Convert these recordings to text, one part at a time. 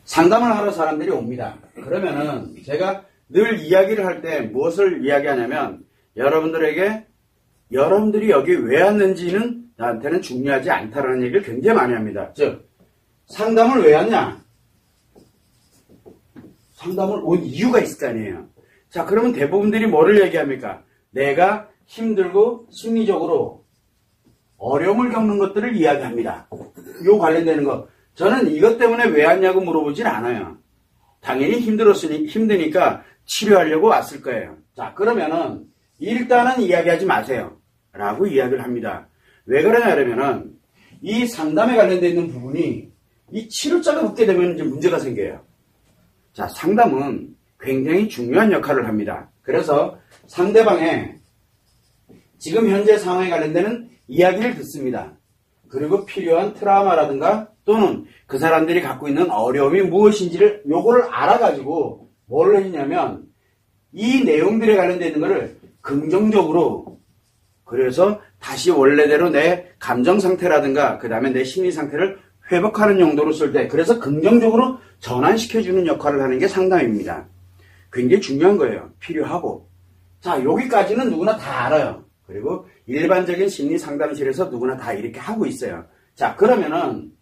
상담을 하러 사람들이 옵니다. 그러면은 제가 늘 이야기를 할 때 무엇을 이야기하냐면 여러분들에게 여러분들이 여기 왜 왔는지는 나한테는 중요하지 않다라는 얘기를 굉장히 많이 합니다. 즉 상담을 왜 왔냐? 상담을 온 이유가 있을 거 아니에요. 자, 그러면 대부분들이 뭐를 얘기합니까? 내가 힘들고 심리적으로 어려움을 겪는 것들을 이야기합니다. 요 관련되는 거. 저는 이것 때문에 왜 왔냐고 물어보진 않아요. 당연히 힘드니까 치료하려고 왔을 거예요. 자, 그러면은 일단은 이야기하지 마세요. 라고 이야기를 합니다. 왜 그러냐 그러면은 이 상담에 관련되어 있는 부분이 이 치료자가 붙게 되면 이제 문제가 생겨요. 자, 상담은 굉장히 중요한 역할을 합니다. 그래서 상대방의 지금 현재 상황에 관련되는 이야기를 듣습니다. 그리고 필요한 트라우마라든가 또는 그 사람들이 갖고 있는 어려움이 무엇인지를 요거를 알아가지고 뭘 했냐면 이 내용들에 관련되어 있는 거를 긍정적으로 그래서 다시 원래대로 내 감정 상태라든가 그 다음에 내 심리 상태를 회복하는 용도로 쓸 때 그래서 긍정적으로 전환시켜주는 역할을 하는 게 상담입니다. 굉장히 중요한 거예요. 필요하고. 자, 여기까지는 누구나 다 알아요. 그리고 일반적인 심리 상담실에서 누구나 다 이렇게 하고 있어요. 자, 그러면은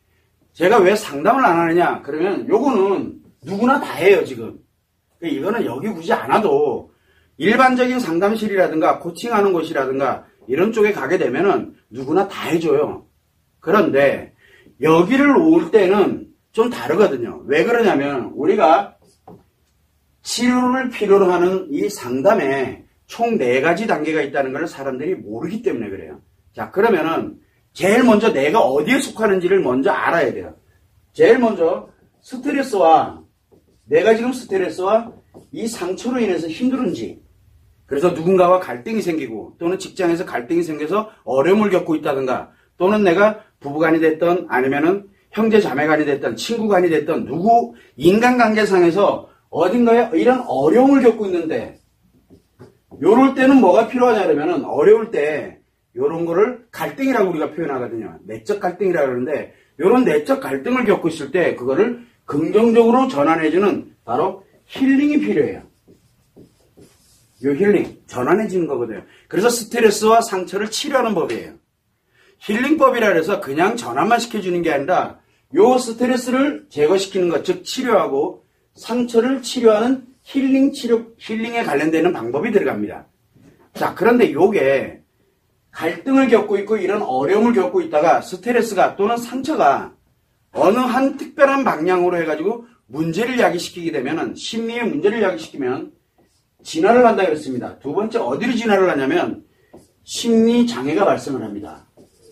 제가 왜 상담을 안 하느냐? 그러면 요거는 누구나 다 해요, 지금. 이거는 여기 굳이 안 와도 일반적인 상담실이라든가 코칭하는 곳이라든가 이런 쪽에 가게 되면은 누구나 다 해줘요. 그런데 여기를 올 때는 좀 다르거든요. 왜 그러냐면 우리가 치료를 필요로 하는 이 상담에 총 4가지 단계가 있다는 걸 사람들이 모르기 때문에 그래요. 자, 그러면은 제일 먼저 내가 어디에 속하는지를 먼저 알아야 돼요. 제일 먼저 스트레스와 내가 지금 스트레스와 이 상처로 인해서 힘든지 그래서 누군가와 갈등이 생기고 또는 직장에서 갈등이 생겨서 어려움을 겪고 있다든가 또는 내가 부부간이 됐던 아니면은 형제 자매간이 됐던 친구간이 됐던 누구 인간관계상에서 어딘가에 이런 어려움을 겪고 있는데 요럴 때는 뭐가 필요하냐 그러면은 어려울 때 요런 거를 갈등이라고 우리가 표현하거든요. 내적 갈등이라고 그러는데 요런 내적 갈등을 겪고 있을 때 그거를 긍정적으로 전환해주는 바로 힐링이 필요해요. 요 힐링, 전환해지는 거거든요. 그래서 스트레스와 상처를 치료하는 법이에요. 힐링법이라 해서 그냥 전환만 시켜주는 게 아니라 요 스트레스를 제거시키는 것, 즉 치료하고 상처를 치료하는 힐링에 관련되는 방법이 들어갑니다. 자, 그런데 요게 갈등을 겪고 있고 이런 어려움을 겪고 있다가 스트레스가 또는 상처가 어느 한 특별한 방향으로 해가지고 문제를 야기시키게 되면은 심리의 문제를 야기시키면 진화를 한다 그랬습니다. 두 번째 어디로 진화를 하냐면 심리 장애가 발생을 합니다.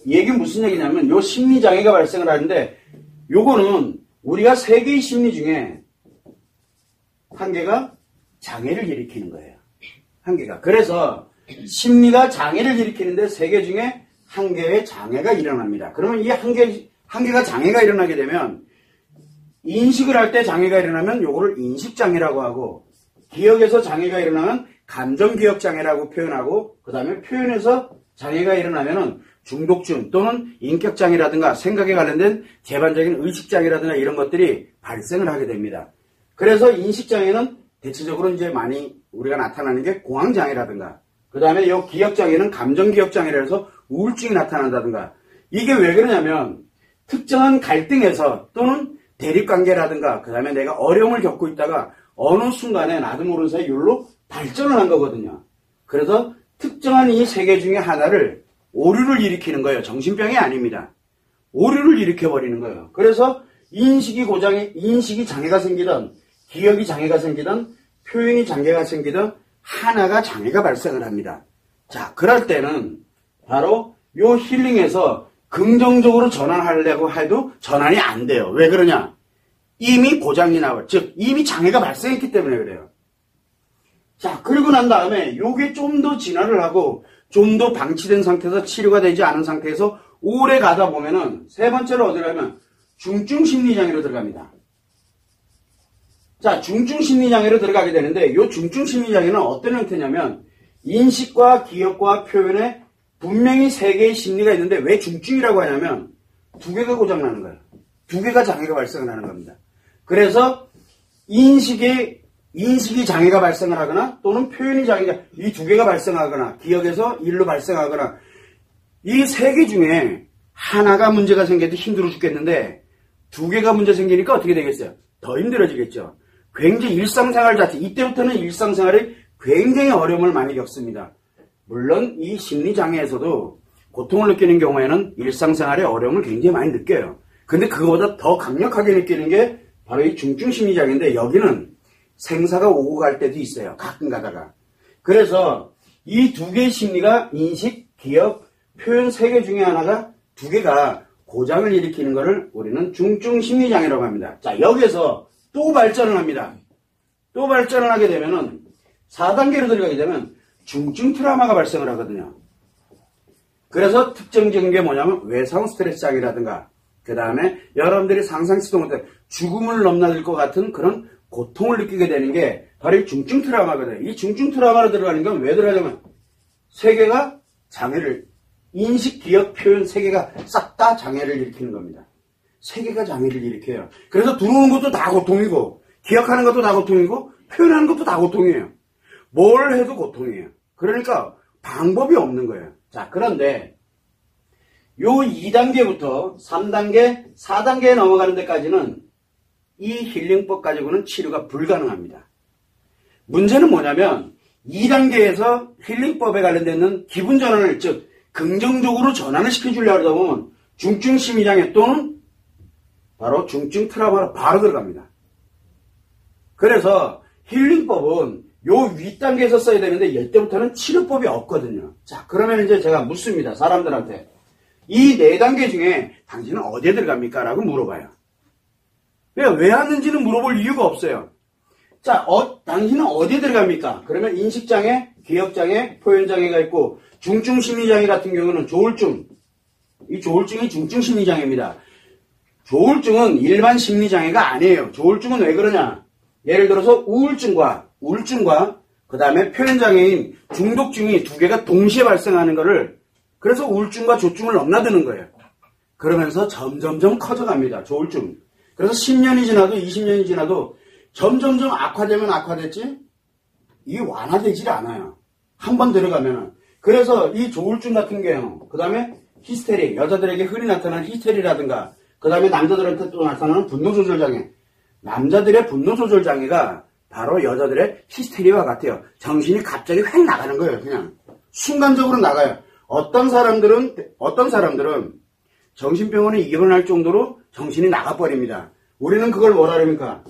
이 얘기는 무슨 얘기냐면 요 심리 장애가 발생을 하는데 요거는 우리가 3개의 심리 중에 한 개가 장애를 일으키는 거예요. 한 개가. 그래서 심리가 장애를 일으키는데 3개 중에 한 개의 장애가 일어납니다. 그러면 이 한 개가 장애가 일어나게 되면 인식을 할 때 장애가 일어나면 요거를 인식장애라고 하고 기억에서 장애가 일어나면 감정기억장애라고 표현하고 그 다음에 표현에서 장애가 일어나면은 중독증 또는 인격장애라든가 생각에 관련된 개반적인 의식장애라든가 이런 것들이 발생을 하게 됩니다. 그래서 인식장애는 대체적으로 이제 많이 우리가 나타나는 게 공황장애라든가 그 다음에 이 기억장애는 감정기억장애라 해서 우울증이 나타난다든가 이게 왜 그러냐면 특정한 갈등에서 또는 대립관계라든가 그 다음에 내가 어려움을 겪고 있다가 어느 순간에 나도 모르는 사이 율로 발전을 한 거거든요. 그래서 특정한 이 3개 중에 하나를 오류를 일으키는 거예요. 정신병이 아닙니다. 오류를 일으켜버리는 거예요. 그래서 인식이 장애가 생기든 기억이 장애가 생기든 표현이 장애가 생기든 하나가 장애가 발생을 합니다. 자, 그럴 때는 바로 요 힐링에서 긍정적으로 전환하려고 해도 전환이 안 돼요. 왜 그러냐? 이미 고장이 나와. 즉 이미 장애가 발생했기 때문에 그래요. 자, 그리고 난 다음에 요게 좀 더 진화를 하고 좀 더 방치된 상태에서 치료가 되지 않은 상태에서 오래 가다 보면은 세 번째로 어디로 가면 중증 심리장애로 들어갑니다. 자, 중증 심리장애로 들어가게 되는데 요 중증 심리장애는 어떤 형태냐면 인식과 기억과 표현에 분명히 3개의 심리가 있는데 왜 중증이라고 하냐면 2개가 고장나는 거예요. 2개가 장애가 발생을 하는 겁니다. 그래서 인식이 장애가 발생을 하거나 또는 표현이 장애가 이 두 개가 발생하거나 기억에서 일로 발생하거나 이 세 개 중에 하나가 문제가 생겨도 힘들어 죽겠는데 두 개가 문제 생기니까 어떻게 되겠어요? 더 힘들어지겠죠. 굉장히 일상생활 자체, 이때부터는 일상생활에 굉장히 어려움을 많이 겪습니다. 물론 이 심리장애에서도 고통을 느끼는 경우에는 일상생활에 어려움을 굉장히 많이 느껴요. 근데 그거보다 더 강력하게 느끼는 게 바로 이 중증심리장애인데 여기는 생사가 오고 갈 때도 있어요. 가끔 가다가. 그래서 이 두 개의 심리가 인식, 기억, 표현 세 개 중에 하나가 두 개가 고장을 일으키는 것을 우리는 중증심리장애라고 합니다. 자, 여기에서 또 발전을 합니다. 또 발전을 하게 되면은 4단계로 들어가게 되면 중증 트라우마가 발생을 하거든요. 그래서 특징적인 게 뭐냐면 외상 스트레스 장애라든가 그 다음에 여러분들이 상상치도 못해 죽음을 넘나들 것 같은 그런 고통을 느끼게 되는 게 바로 이 중증 트라우마거든요. 이 중증 트라우마로 들어가는 건 왜 들어가냐면 세 개가 장애를 인식, 기억, 표현 세 개가 싹 다 장애를 일으키는 겁니다. 세 개가 장애를 일으켜요. 그래서 들어오는 것도 다 고통이고 기억하는 것도 다 고통이고 표현하는 것도 다 고통이에요. 뭘 해도 고통이에요. 그러니까 방법이 없는 거예요. 자, 그런데 요 2단계부터 3단계, 4단계에 넘어가는 데까지는 이 힐링법 가지고는 치료가 불가능합니다. 문제는 뭐냐면 2단계에서 힐링법에 관련된 기분 전환을 즉 긍정적으로 전환을 시켜주려고 하다 보면 중증 심리장애 또는 바로 중증 트라우마로 바로 들어갑니다. 그래서 힐링법은 요 윗단계에서 써야 되는데 이때부터는 치료법이 없거든요. 자, 그러면 이제 제가 묻습니다. 사람들한테. 이 4단계 중에 당신은 어디에 들어갑니까? 라고 물어봐요. 왜 왔는지는 물어볼 이유가 없어요. 자, 당신은 어디에 들어갑니까? 그러면 인식장애, 기억장애, 표현장애가 있고 중증심리장애 같은 경우는 조울증. 이 조울증이 중증심리장애입니다. 조울증은 일반 심리장애가 아니에요. 조울증은 왜 그러냐? 예를 들어서 우울증과 그 다음에 표현장애인 중독증이 두 개가 동시에 발생하는 거를 그래서 우울증과 조증을 넘나드는 거예요. 그러면서 점점점 커져갑니다. 조울증. 그래서 10년이 지나도 20년이 지나도 점점점 악화되면 악화됐지 이게 완화되질 않아요. 한 번 들어가면은. 그래서 이 조울증 같은 경우 그 다음에 히스테리, 여자들에게 흔히 나타나는 히스테리라든가 그 다음에 남자들한테 또 나타나는 분노조절장애. 남자들의 분노조절장애가 바로 여자들의 히스테리와 같아요. 정신이 갑자기 획 나가는 거예요. 그냥 순간적으로 나가요. 어떤 사람들은 정신병원에 입원할 정도로 정신이 나가버립니다. 우리는 그걸 뭐라 그럽니까?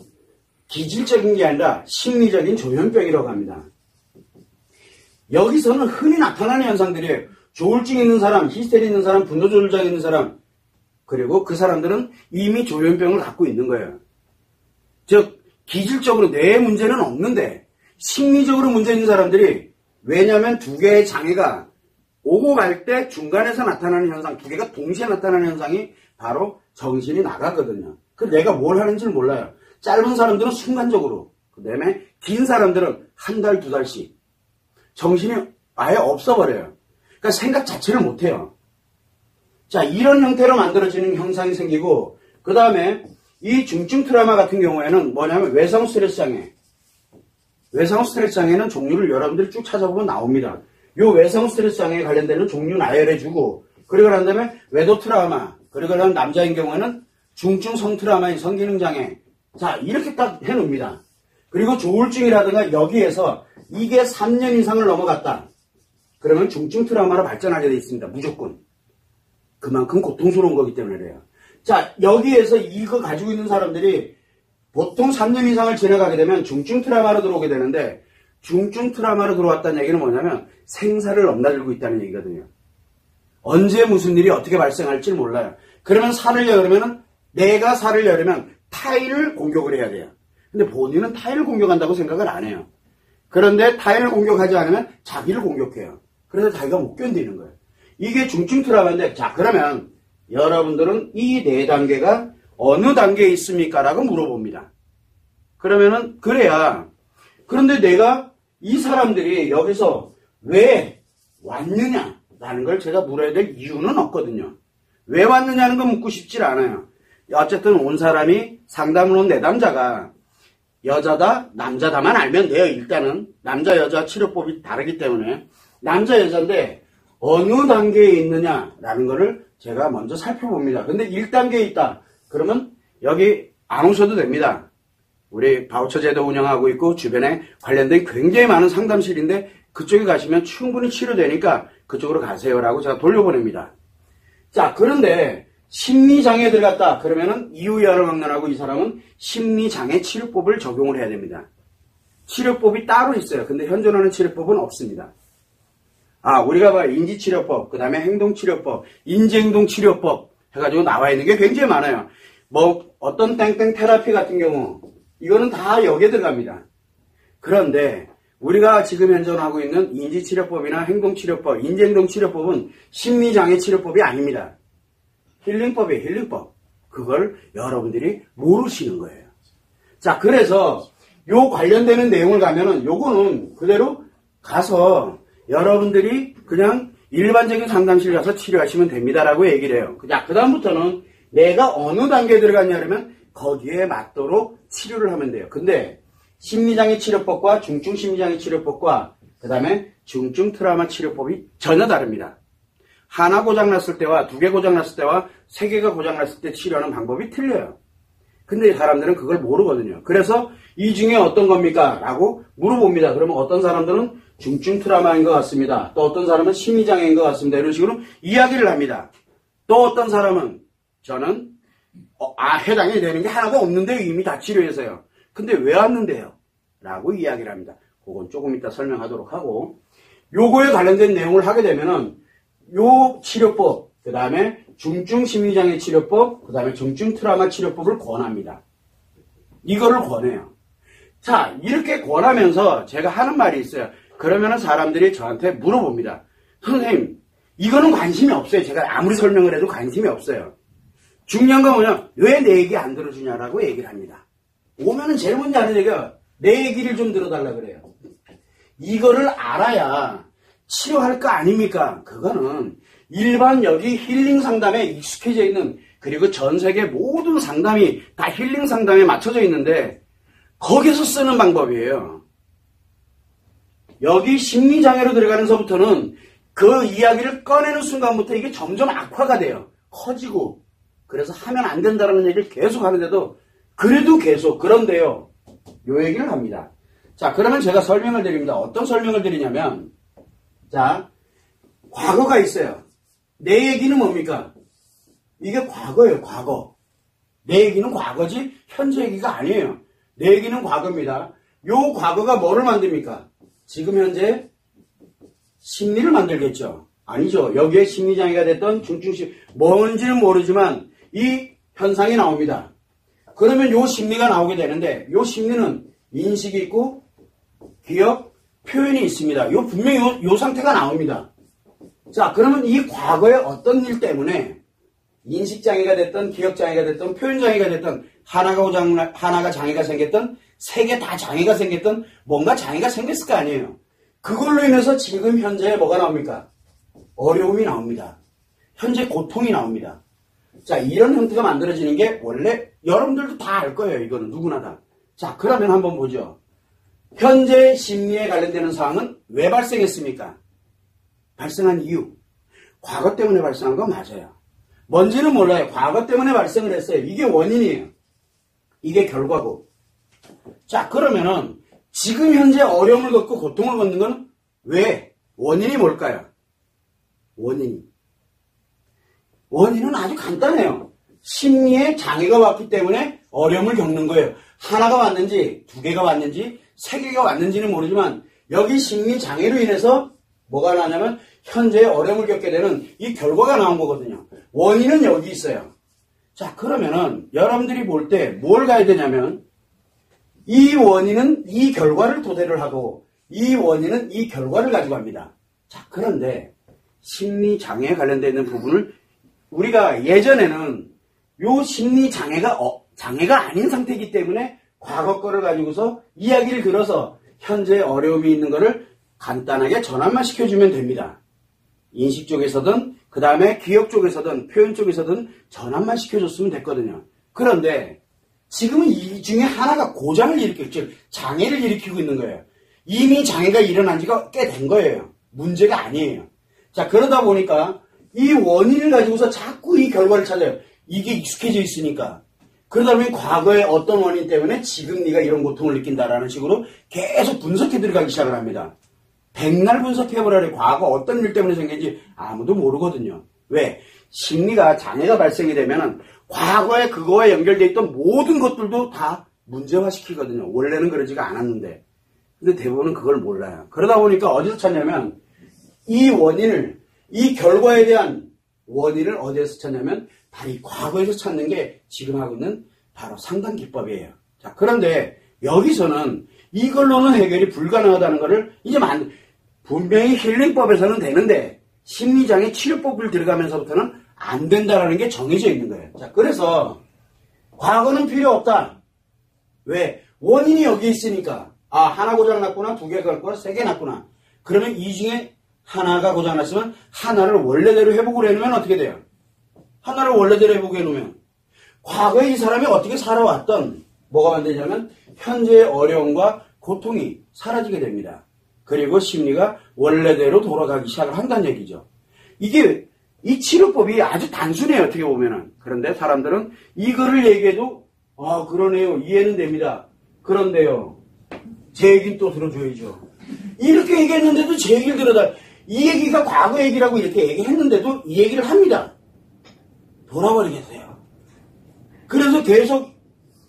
기질적인 게 아니라 심리적인 조현병이라고 합니다. 여기서는 흔히 나타나는 현상들이에요. 조울증 있는 사람, 히스테리 있는 사람, 분노조절장애 있는 사람 그리고 그 사람들은 이미 조현병을 갖고 있는 거예요. 즉 기질적으로 뇌에 문제는 없는데 심리적으로 문제 있는 사람들이 왜냐하면 두 개의 장애가 오고 갈 때 중간에서 나타나는 현상, 두 개가 동시에 나타나는 현상이 바로 정신이 나가거든요. 그 내가 뭘 하는지를 몰라요. 짧은 사람들은 순간적으로, 그 다음에 긴 사람들은 한 달, 두 달씩 정신이 아예 없어버려요. 그러니까 생각 자체를 못해요. 자, 이런 형태로 만들어지는 현상이 생기고 그 다음에 이 중증 트라우마 같은 경우에는 뭐냐면 외상 스트레스 장애. 외상 스트레스 장애는 종류를 여러분들이 쭉 찾아보면 나옵니다. 요 외상 스트레스 장애에 관련되는 종류 나열해주고 그리고 난 다음에 외도 트라우마 그리고 난 남자인 경우에는 중증 성 트라우마인 성기능 장애. 자, 이렇게 딱 해놓습니다. 그리고 조울증이라든가 여기에서 이게 3년 이상을 넘어갔다. 그러면 중증 트라우마로 발전하게 되어 있습니다. 무조건. 그만큼 고통스러운 거기 때문에 그래요. 자, 여기에서 이거 가지고 있는 사람들이 보통 3년 이상을 지나가게 되면 중증 트라우마로 들어오게 되는데 중증 트라우마로 들어왔다는 얘기는 뭐냐면 생사를 넘나들고 있다는 얘기거든요. 언제 무슨 일이 어떻게 발생할지 몰라요. 그러면 살을 열으면 내가 살을 열으면 타인을 공격을 해야 돼요. 근데 본인은 타인을 공격한다고 생각을 안 해요. 그런데 타인을 공격하지 않으면 자기를 공격해요. 그래서 자기가 못 견디는 거예요. 이게 중증 트라우마인데 자 그러면 여러분들은 이 4단계가 어느 단계에 있습니까? 라고 물어봅니다. 그러면은 그래야 그런데 내가 이 사람들이 여기서 왜 왔느냐라는 걸 제가 물어야 될 이유는 없거든요. 왜 왔느냐는 건 묻고 싶질 않아요. 어쨌든 온 사람이 상담을 온 내담자가 여자다, 남자다만 알면 돼요. 일단은 남자, 여자 치료법이 다르기 때문에 남자, 여자인데 어느 단계에 있느냐라는 거를 제가 먼저 살펴봅니다. 근데 1단계에 있다. 그러면 여기 안 오셔도 됩니다. 우리 바우처 제도 운영하고 있고 주변에 관련된 굉장히 많은 상담실인데 그쪽에 가시면 충분히 치료되니까 그쪽으로 가세요라고 제가 돌려보냅니다. 자, 그런데 심리장애에 들어갔다. 그러면은 이유야를 막론하고 이 사람은 심리장애 치료법을 적용을 해야 됩니다. 치료법이 따로 있어요. 근데 현존하는 치료법은 없습니다. 우리가 봐 인지치료법, 그 다음에 행동치료법, 인지행동치료법 해가지고 나와 있는 게 굉장히 많아요. 뭐 어떤 땡땡 테라피 같은 경우 이거는 다 여기에 들어갑니다. 그런데 우리가 지금 현존하고 있는 인지치료법이나 행동치료법, 인지행동치료법은 심리장애 치료법이 아닙니다. 힐링법이에요. 힐링법. 그걸 여러분들이 모르시는 거예요. 자, 그래서 요 관련되는 내용을 가면은 요거는 그대로 가서 여러분들이 그냥 일반적인 상담실 가서 치료하시면 됩니다라고 얘기를 해요. 자, 그 다음부터는 내가 어느 단계에 들어갔냐 그러면 거기에 맞도록 치료를 하면 돼요. 근데 심리장애 치료법과 중증 심리장애 치료법과 그 다음에 중증 트라우마 치료법이 전혀 다릅니다. 하나 고장났을 때와 2개 고장났을 때와 3개가 고장났을 때 치료하는 방법이 틀려요. 근데 사람들은 그걸 모르거든요. 그래서 이 중에 어떤 겁니까? 라고 물어봅니다. 그러면 어떤 사람들은 중증 트라우마인 것 같습니다. 또 어떤 사람은 심리장애인 것 같습니다. 이런 식으로 이야기를 합니다. 또 어떤 사람은 저는 해당이 되는 게 하나도 없는데요. 이미 다 치료해서요. 근데 왜 왔는데요? 라고 이야기를 합니다. 그건 조금 이따 설명하도록 하고 요거에 관련된 내용을 하게 되면은 요 치료법, 그 다음에 중증 심리장애 치료법, 그 다음에 중증 트라우마 치료법을 권합니다. 이거를 권해요. 자, 이렇게 권하면서 제가 하는 말이 있어요. 그러면은 사람들이 저한테 물어봅니다. 선생님, 이거는 관심이 없어요. 제가 아무리 설명을 해도 관심이 없어요. 중요한 건 뭐냐? 왜 내 얘기 안 들어주냐라고 얘기를 합니다. 오면은 제일 먼저 하는 얘기가 내 얘기를 좀 들어달라 그래요. 이거를 알아야 치료할 거 아닙니까? 그거는 일반 여기 힐링 상담에 익숙해져 있는, 그리고 전 세계 모든 상담이 다 힐링 상담에 맞춰져 있는데 거기서 쓰는 방법이에요. 여기 심리장애로 들어가면서부터는 그 이야기를 꺼내는 순간부터 이게 점점 악화가 돼요. 커지고. 그래서 하면 안 된다는 얘기를 계속 하는데도 그래도 계속 그런데요. 요 얘기를 합니다. 자, 그러면 제가 설명을 드립니다. 어떤 설명을 드리냐면, 자, 과거가 있어요. 내 얘기는 뭡니까? 이게 과거예요, 과거. 내 얘기는 과거지 현재 얘기가 아니에요. 내 얘기는 과거입니다. 요 과거가 뭐를 만듭니까? 지금 현재 심리를 만들겠죠. 아니죠. 여기에 심리장애가 됐던 중증심 뭔지는 모르지만 이 현상이 나옵니다. 그러면 요 심리가 나오게 되는데 요 심리는 인식이 있고 기억, 표현이 있습니다. 요 분명히 요 상태가 나옵니다. 자, 그러면 이 과거의 어떤 일 때문에 인식장애가 됐던 기억장애가 됐던 표현장애가 됐던 하나가 장애가 생겼던 3개 다 장애가 생겼던 뭔가 장애가 생겼을 거 아니에요. 그걸로 인해서 지금 현재 뭐가 나옵니까? 어려움이 나옵니다. 현재 고통이 나옵니다. 자, 이런 형태가 만들어지는 게 원래 여러분들도 다 알 거예요. 이거는 누구나 다. 자, 그러면 한번 보죠. 현재 심리에 관련되는 사항은 왜 발생했습니까? 발생한 이유. 과거 때문에 발생한 건 맞아요. 뭔지는 몰라요. 과거 때문에 발생을 했어요. 이게 원인이에요. 이게 결과고. 자, 그러면은 지금 현재 어려움을 겪고 고통을 겪는 건 왜? 원인이 뭘까요? 원인은 아주 간단해요. 심리에 장애가 왔기 때문에 어려움을 겪는 거예요. 하나가 왔는지 2개가 왔는지 3개가 왔는지는 모르지만 여기 심리 장애로 인해서 뭐가 나냐면 현재 어려움을 겪게 되는 이 결과가 나온 거거든요. 원인은 여기 있어요. 자, 그러면은 여러분들이 볼 때 뭘 가야 되냐면 이 원인은 이 결과를 토대를 하고 이 원인은 이 결과를 가지고 합니다. 자, 그런데 심리 장애에 관련되어 있는 부분을 우리가 예전에는 요 심리 장애가 아닌 상태이기 때문에 과거 거를 가지고서 이야기를 들어서 현재 어려움이 있는 거를 간단하게 전환만 시켜주면 됩니다. 인식 쪽에서든 그 다음에 기억 쪽에서든 표현 쪽에서든 전환만 시켜줬으면 됐거든요. 그런데 지금은 이 중에 하나가 고장을 일으키고, 즉 장애를 일으키고 있는 거예요. 이미 장애가 일어난 지가 꽤 된 거예요. 문제가 아니에요. 자, 그러다 보니까 이 원인을 가지고서 자꾸 이 결과를 찾아요. 이게 익숙해져 있으니까. 그러다 보면 과거의 어떤 원인 때문에 지금 네가 이런 고통을 느낀다라는 식으로 계속 분석해 들어가기 시작을 합니다. 백날 분석해보라래. 과거 어떤 일 때문에 생긴지 아무도 모르거든요. 왜? 심리가 장애가 발생이 되면은 과거에 그거와 연결되어 있던 모든 것들도 다 문제화시키거든요. 원래는 그러지가 않았는데. 근데 대부분은 그걸 몰라요. 그러다 보니까 어디서 찾냐면 이 원인을, 이 결과에 대한 원인을 어디에서 찾냐면 바로 이 과거에서 찾는 게 지금 하고 있는 바로 상담 기법이에요. 자, 그런데 여기서는 이걸로는 해결이 불가능하다는 것을 이제 분명히 힐링법에서는 되는데 심리장애 치료법을 들어가면서부터는 안 된다라는 게 정해져 있는 거예요. 자, 그래서 과거는 필요 없다. 왜? 원인이 여기 있으니까. 아, 하나 고장났구나, 두 개가 났구나, 세 개 났구나. 그러면 이 중에 하나가 고장났으면 하나를 원래대로 회복을 해놓으면 어떻게 돼요? 하나를 원래대로 회복해 놓으면 과거에 이 사람이 어떻게 살아왔던 뭐가 만들냐면 현재의 어려움과 고통이 사라지게 됩니다. 그리고 심리가 원래대로 돌아가기 시작을 한다는 얘기죠. 이게 이 치료법이 아주 단순해요, 어떻게 보면은. 그런데 사람들은 이거를 얘기해도 아, 그러네요, 이해는 됩니다. 그런데요, 제 얘기는 또 들어줘야죠. 이렇게 얘기했는데도 제 얘기를 들어다. 이 얘기가 과거 얘기라고 이렇게 얘기했는데도 이 얘기를 합니다. 돌아버리겠어요. 그래서 계속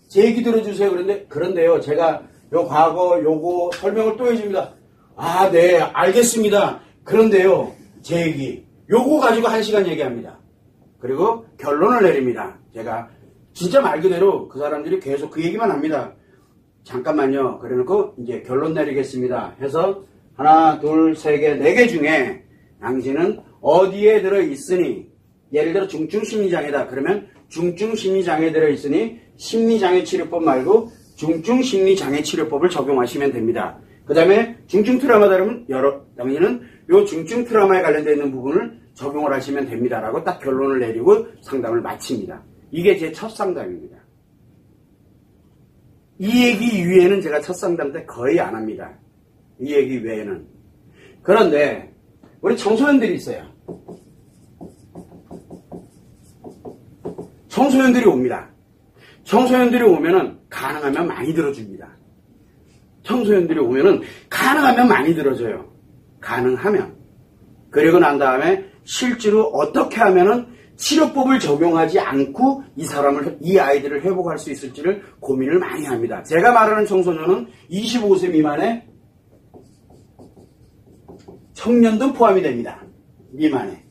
제 얘기 들어주세요. 그런데요, 제가 요 과거 요거 설명을 또 해줍니다. 아, 네, 알겠습니다. 그런데요, 제 얘기 요거 가지고 1시간 얘기합니다. 그리고 결론을 내립니다. 제가 진짜 말 그대로 그 사람들이 계속 그 얘기만 합니다. 잠깐만요. 그래놓고 이제 결론 내리겠습니다. 해서 하나, 둘, 세 개, 네 개 중에 당신은 어디에 들어있으니, 예를 들어 중증심리장애다. 그러면 중증심리장애에 들어있으니 심리장애 치료법 말고 중증심리장애 치료법을 적용하시면 됩니다. 그 다음에 중증 트라우마다 그러면 당신은 요 중증 트라우마에 관련되어 있는 부분을 적용을 하시면 됩니다. 라고 딱 결론을 내리고 상담을 마칩니다. 이게 제 첫 상담입니다. 이 얘기 이외에는 제가 첫 상담 때 거의 안 합니다. 이 얘기 외에는. 그런데 우리 청소년들이 있어요. 청소년들이 옵니다. 청소년들이 오면은 가능하면 많이 들어줍니다. 청소년들이 오면은 가능하면 많이 들어줘요. 가능하면. 그리고 난 다음에 실제로 어떻게 하면은 치료법을 적용하지 않고 이 아이들을 회복할 수 있을지를 고민을 많이 합니다. 제가 말하는 청소년은 25세 미만의 청년도 포함이 됩니다. 미만에.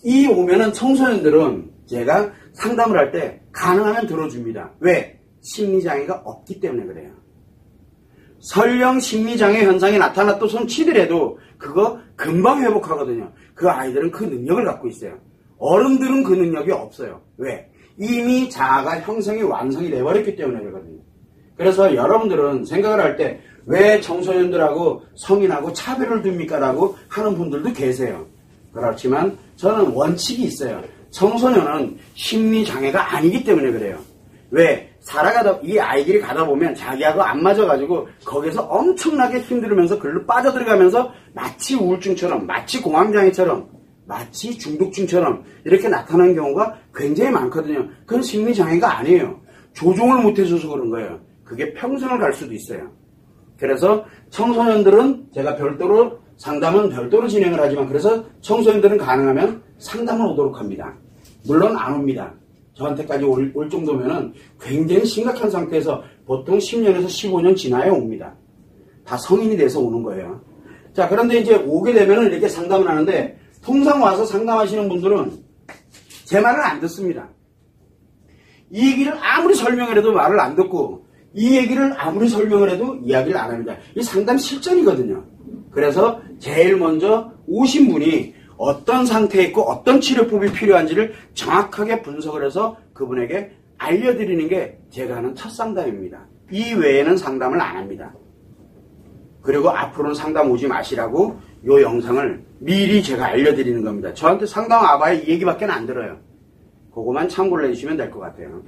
이 오면은 청소년들은 제가 상담을 할 때 가능하면 들어줍니다. 왜? 심리장애가 없기 때문에 그래요. 설령 심리장애 현상이 나타났다 손 치더라도 그거 금방 회복하거든요. 그 아이들은 그 능력을 갖고 있어요. 어른들은 그 능력이 없어요. 왜? 이미 자아가 형성이 완성이 돼버렸기 때문에 그러거든요. 그래서 여러분들은 생각을 할 때 왜 청소년들하고 성인하고 차별을 둡니까? 라고 하는 분들도 계세요. 그렇지만 저는 원칙이 있어요. 청소년은 심리장애가 아니기 때문에 그래요. 왜? 이 아이들이 가다 보면 자기하고 안 맞아가지고 거기서 엄청나게 힘들으면서 글로 빠져들어가면서 마치 우울증처럼, 마치 공황장애처럼, 마치 중독증처럼 이렇게 나타나는 경우가 굉장히 많거든요. 그건 심리장애가 아니에요. 조종을 못해줘서 그런 거예요. 그게 평생을 갈 수도 있어요. 그래서 청소년들은 제가 상담은 별도로 진행을 하지만 그래서 청소년들은 가능하면 상담을 오도록 합니다. 물론 안 옵니다. 저한테까지 올 정도면은 굉장히 심각한 상태에서 보통 10년에서 15년 지나야 옵니다. 다 성인이 돼서 오는 거예요. 자, 그런데 이제 오게 되면은 이렇게 상담을 하는데 통상 와서 상담하시는 분들은 제 말을 안 듣습니다. 이 얘기를 아무리 설명을 해도 말을 안 듣고 이 얘기를 아무리 설명을 해도 이야기를 안 합니다. 이 상담 실전이거든요. 그래서 제일 먼저 오신 분이 어떤 상태에 있고 어떤 치료법이 필요한지를 정확하게 분석을 해서 그분에게 알려드리는 게 제가 하는 첫 상담입니다. 이 외에는 상담을 안 합니다. 그리고 앞으로는 상담 오지 마시라고 이 영상을 미리 제가 알려드리는 겁니다. 저한테 상담 와봐야 이 얘기밖에 안 들어요. 그거만 참고를 해주시면 될 것 같아요.